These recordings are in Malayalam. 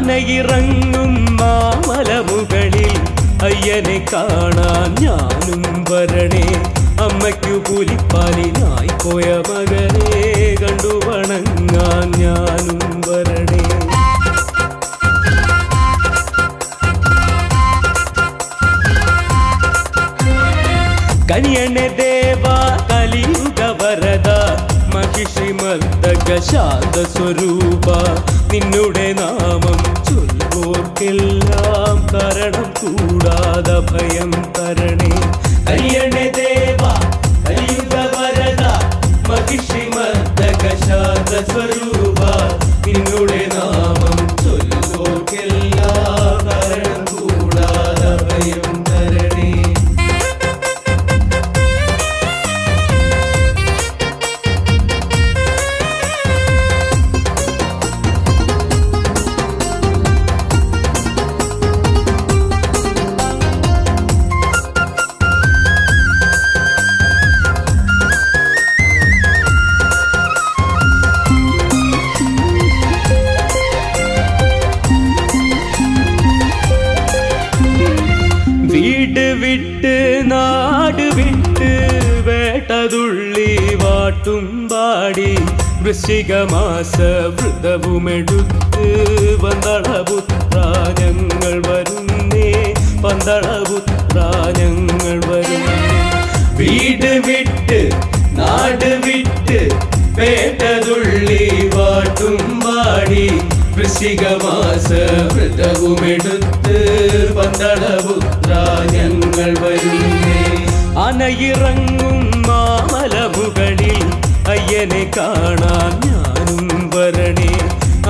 ആനയിറങ്ങും മാമലമുകളിൽ അയ്യനെ കാണാൻ ഞാനും വരണേ. അമ്മയ്ക്കു പുലിപ്പാലിനായി പോയ മകനെ കണ്ടു വണങ്ങാൻ ഞാനും വരണേ. കനിയണെ ദേവ കലിയുഗ വരദ മഹിഷിമർദ്ദക ശാന്ത സ്വരൂപ, നിന്നുടെ നാമം ചൊല്ലുവോർക്കെല്ലാം കാരണം കൂടാതെ ഭയം തരണേ. കനിയണെ ദേവ കലിയുഗ വരദ മഹിഷിമർദ്ദക ശാന്ത സ്വരൂപ, നിന്നുടെ നാമം ചൊല്ലുവോർക്കെല്ലാം കാരണം കൂടാതെ ഭയം തരണേ. വീട് വിട്ട് നാട് വിട്ട് വേട്ടതുള്ളി വാട്ടുംപാടി വൃശ്ചികമാസ വ്രതവുമെടുത്ത് പന്തളപുത്ര ഞങ്ങൾ വരുന്നേ, പന്തളപുത്ര ഞങ്ങൾ വരുന്നേ. വീട് വിട്ട് നാട് വിട്ട് വേട്ടതുള്ളി വാട്ടുംപാടി വൃശ്ചികമാസ വ്രതവുമെടുത്ത് പന്തളപുത്ര ഞങ്ങൾ വരുന്നേ. അനയിറങ്ങും മാമലമുകളിൽ അയ്യനെ കാണാൻ ഞാനും വരണേ.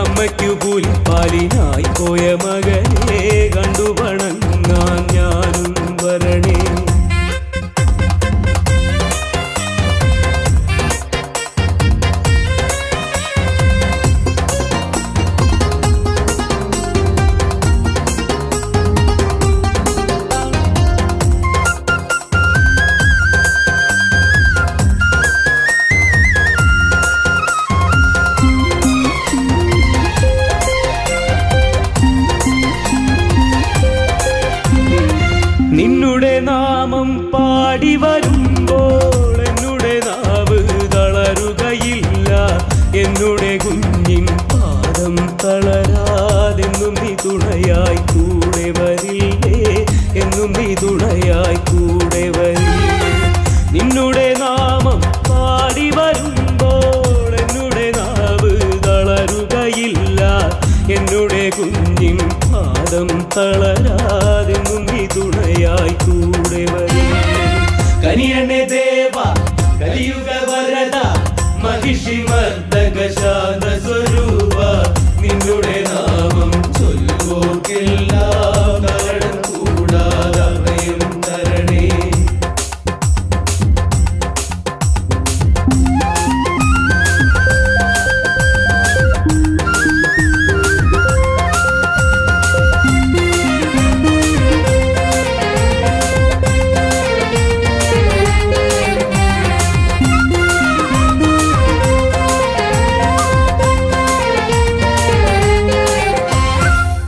അമ്മയ്ക്കു പുലിപ്പാലിനായി പോയ മകനെ കണ്ടു വണങ്ങാൻ ഞാനും വരണേ. നിന്നുടെ നാമം പാടി വരുമ്പോൾ എന്നുടെ നാവ് തളരുകയില്ല. എന്നുടെ കുഞ്ഞിൻ പാദം തളരാതെന്നും നീ തുണയായി കൂടെ വരില്ലേ, എന്നും നീ തുണയായി കൂടെ വരില്ലേ. നിന്നുടെ നാമം പാടി വരുമ്പോൾ എന്നുടെ നാവ് തളരുകയില്ല. എന്നുടെ കുഞ്ഞിൻ പാദം തളരാതെന്നും നീ തുണയായി കൂടെ വരില്ലേ. കനിയണെ ദേവ കലിയുഗ വരദ മഹിഷിമർദ്ദക ശാന്ത സ്വരൂപ, നിന്നുടെ നാമം ചൊല്ലുവോർക്കെല്ലാം കാരണം കൂടാതെ ഭയം തരണേ.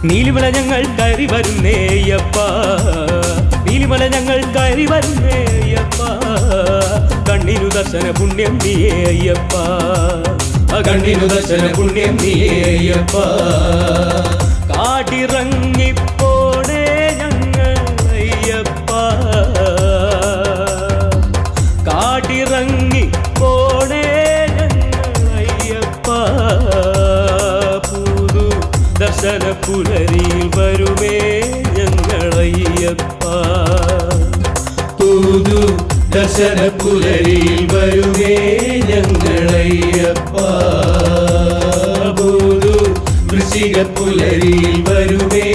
നീലിമല ഞങ്ങൾ കയറി വരുന്നേയപ്പ, നീലിമല ഞങ്ങൾ കയറി വരുന്നേയപ്പ. കണ്ണിനു ദർശന പുണ്യം നീയയ്യപ്പ, കണ്ണിനു ദർശന പുണ്യം നീയയ്യപ്പ. കാടിറങ്ങിപ്പോണേ ഞങ്ങൾ അയ്യപ്പ, കാടിറങ്ങിപ്പോണേ ഞങ്ങൾ അയ്യപ്പ. ദർശന പുലരിയിൽ വരുമേ ഞങ്ങളയ്യപ്പ, പുതു ദർശന പുലരിയിൽ വരുമേ ഞങ്ങളയ്യപ്പ. പുതു വൃശ്ചിക പുലരിയിൽ വരുമേ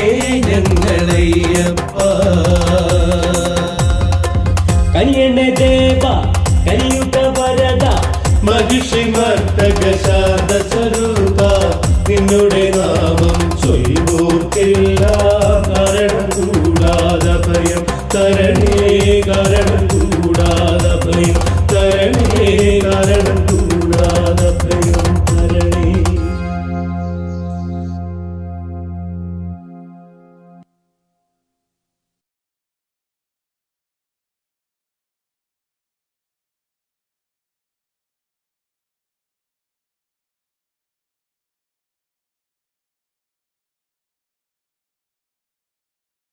ഞങ്ങളയ്യപ്പ. കനിയണെ ദേവ കലിയുഗ വരദ മഹിഷിമർദ്ദക ശാന്ത സ്വരൂപ, നിന്നുടെ നാമം ചൊല്ലുവോർക്കെല്ലാം കാരണം കൂടാതെ ഭയം തരണേ, കാരണം